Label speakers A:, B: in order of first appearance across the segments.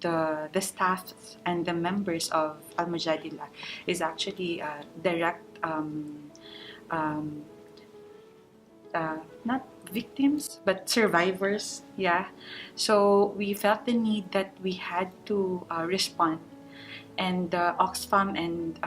A: the staff and the members of Al Mujadila is actually direct um, not victims but survivors. Yeah, so we felt the need that we had to respond, and Oxfam and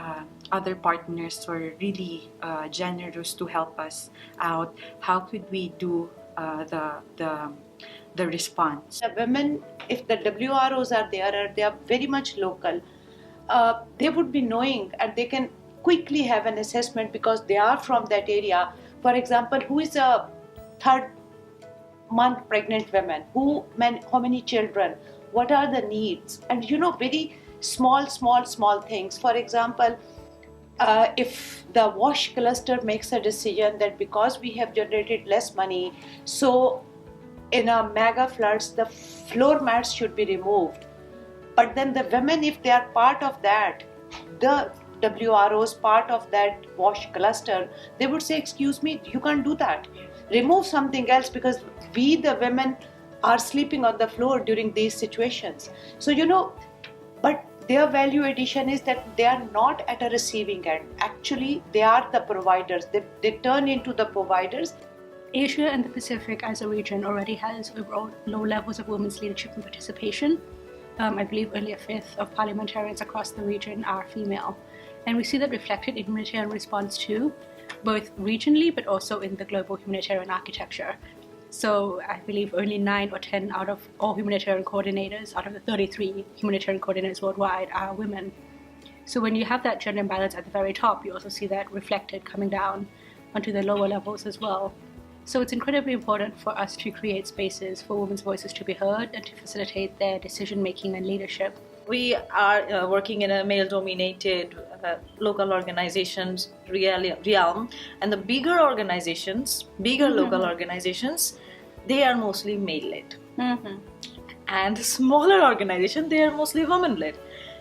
A: other partners were really generous to help us out. How could we do the response?
B: The women, if the WROs are there, they are very much local. They would be knowing, and they can quickly have an assessment because they are from that area. For example, who is a third month pregnant woman, how many children, what are the needs, and very small things. For example, if the wash cluster makes a decision that because we have generated less money, so in a mega floods the floor mats should be removed, but then the women, if they are part of that, the WROs part of that wash cluster, they would say, excuse me, you can't do that, remove something else, because we the women are sleeping on the floor during these situations. So but their value addition is that they are not at a receiving end. Actually, they are the providers. They turn into the providers.
C: Asia and the Pacific as a region already has overall low levels of women's leadership and participation. I believe only a fifth of parliamentarians across the region are female. And we see that reflected in humanitarian response too, both regionally but also in the global humanitarian architecture. So I believe only 9 or 10 out of all humanitarian coordinators, out of the 33 humanitarian coordinators worldwide, are women. So when you have that gender imbalance at the very top, you also see that reflected coming down onto the lower levels as well. So it's incredibly important for us to create spaces for women's voices to be heard and to facilitate their decision-making and leadership.
D: We are working in a male-dominated local organizations realm, and the bigger organizations, local organizations, they are mostly male-led. And smaller organizations, they are mostly women-led.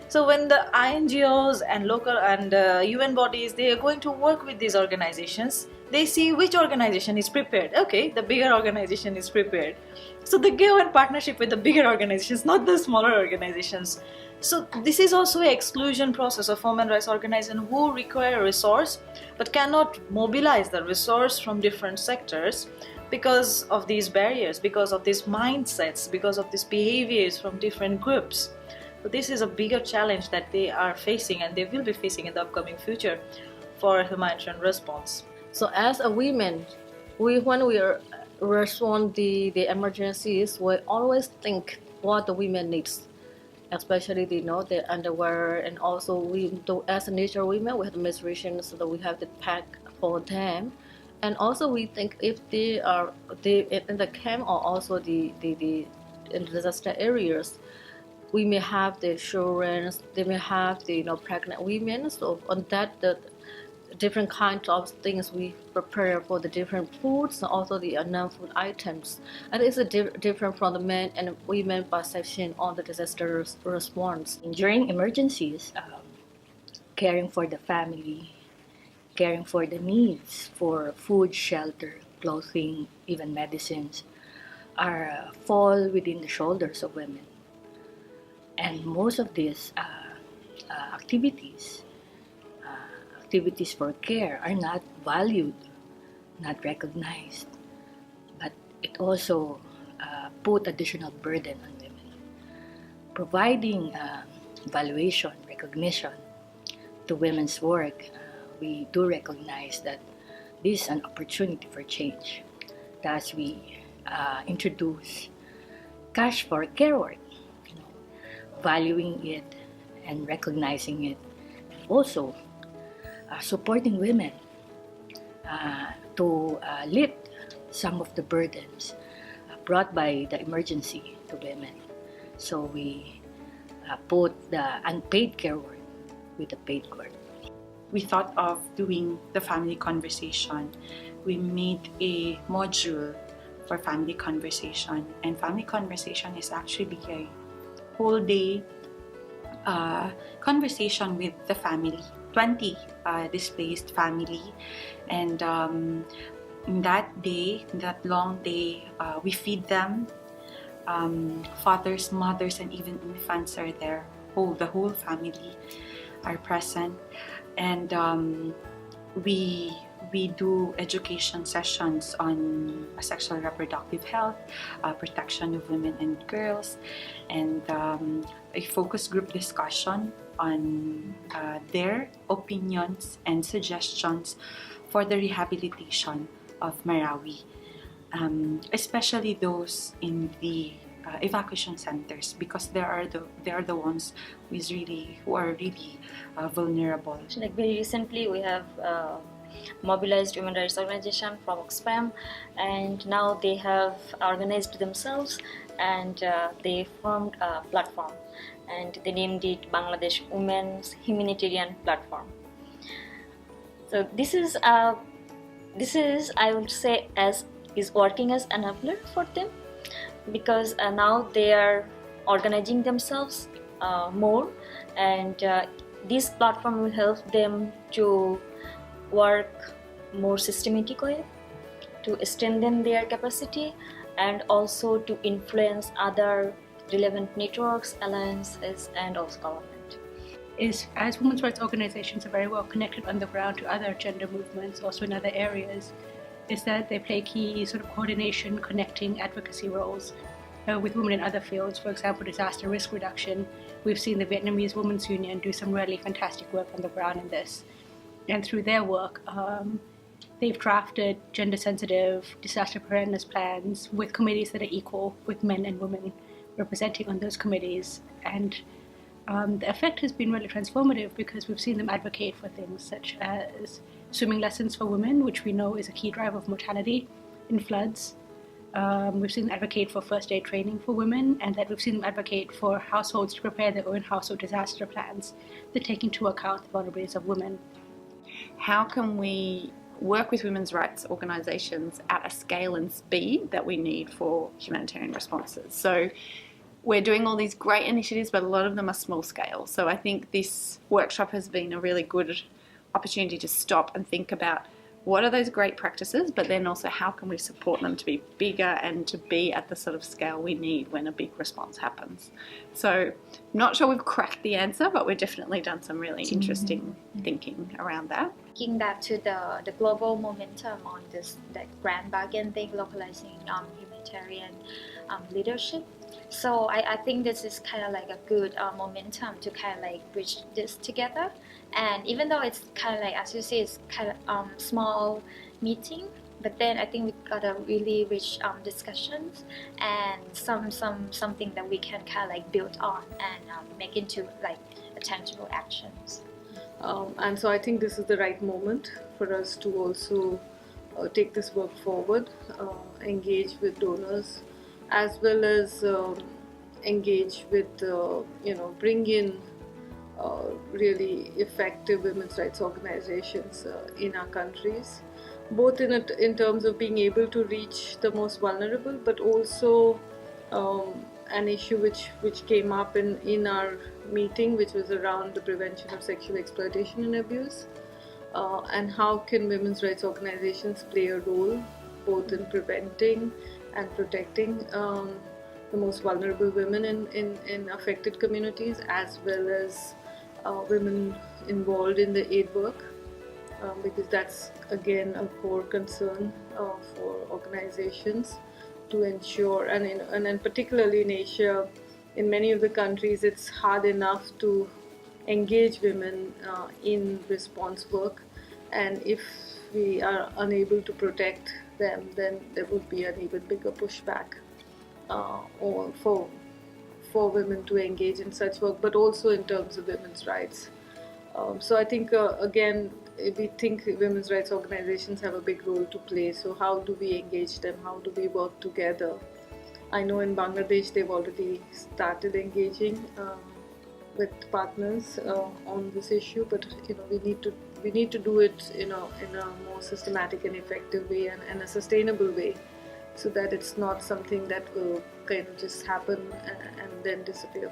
D: So when the INGOs and local and UN bodies, they are going to work with these organizations, they see which organization is prepared. Okay, the bigger organization is prepared. So they go in partnership with the bigger organizations, not the smaller organizations. So this is also an exclusion process of human rights organizations who require a resource but cannot mobilize the resource from different sectors because of these barriers, because of these mindsets, because of these behaviors from different groups. So this is a bigger challenge that they are facing and they will be facing in the upcoming future for a humanitarian response.
E: So as a women, when we respond the emergencies, we always think what the women needs, especially the underwear, and also we do, as a nature women, we have the menstruation, so that we have the pack for them. And also we think if they in the camp or also in the disaster areas, we may have the children, they may have the pregnant women. So on that, the different kinds of things we prepare for the different foods and also the non-food items. And it's different from the men and women perception on the disaster response.
F: During emergencies, caring for the family, caring for the needs for food, shelter, clothing, even medicines, fall within the shoulders of women. And most of these activities for care are not valued, not recognized, but it also put additional burden on women. Providing valuation, recognition to women's work, we do recognize that this is an opportunity for change. Thus, we introduce cash for care work, valuing it and recognizing it, and also supporting women to lift some of the burdens brought by the emergency to women. So we put the unpaid care work with the paid work.
A: We thought of doing the family conversation. We made a module for family conversation, and family conversation is actually a whole day conversation with the family, 20 displaced family, and in that day, that long day, we feed them, Fathers, mothers, and even infants are there. The whole family are present, and we do education sessions on sexual reproductive health, protection of women and girls, and a focus group discussion on their opinions and suggestions for the rehabilitation of Marawi, especially those in the evacuation centers, because they are the ones who are really vulnerable.
G: Like very recently, we have mobilized human rights organization from Oxfam, and now they have organized themselves and they formed a platform, and they named it Bangladesh Women's Humanitarian Platform. So this is I would say is working as an enabler for them, because now they are organizing themselves more, and this platform will help them to work more systematic way, to strengthen their capacity, and also to influence other relevant networks, alliances, and also government.
C: As women's rights organizations are very well connected on the ground to other gender movements, also in other areas, is that they play key sort of coordination, connecting advocacy roles with women in other fields. For example, disaster risk reduction. We've seen the Vietnamese Women's Union do some really fantastic work on the ground in this. And through their work, they've drafted gender-sensitive disaster preparedness plans with committees that are equal, with men and women representing on those committees. And the effect has been really transformative, because we've seen them advocate for things such as swimming lessons for women, which we know is a key driver of mortality in floods. We've seen them advocate for first aid training for women, and that we've seen them advocate for households to prepare their own household disaster plans that take into account the vulnerabilities of women.
H: How can we work with women's rights organisations at a scale and speed that we need for humanitarian responses? So we're doing all these great initiatives, but a lot of them are small scale. So I think this workshop has been a really good opportunity to stop and think about what are those great practices, but then also how can we support them to be bigger and to be at the sort of scale we need when a big response happens. So not sure we've cracked the answer, but we've definitely done some really interesting thinking around that.
G: Looking back to the global momentum on this grand bargain thing, localizing humanitarian leadership. So I think this is kind of like a good momentum to kind of like bridge this together. And even though it's kind of like, as you say, it's kind of small meeting, but then I think we got a really rich discussions and something that we can kind of like build on and make into like tangible actions.
I: And so I think this is the right moment for us to also take this work forward, engage with donors, as well as engage with, bring in really effective women's rights organizations in our countries, both in terms of being able to reach the most vulnerable, but also an issue which came up in our meeting, which was around the prevention of sexual exploitation and abuse, and how can women's rights organizations play a role both in preventing and protecting the most vulnerable women in affected communities, as well as women involved in the aid work, because that's again a core concern for organizations to ensure, and particularly in Asia, in many of the countries, it's hard enough to engage women in response work, and if we are unable to protect them, then there would be an even bigger pushback for women to engage in such work, but also in terms of women's rights. So I think again, we think women's rights organizations have a big role to play. So how do we engage them? How do we work together? I know in Bangladesh they've already started engaging with partners on this issue, but we need to do it in a more systematic and effective way and a sustainable way, so that it's not something that will kind of just happen and then disappear.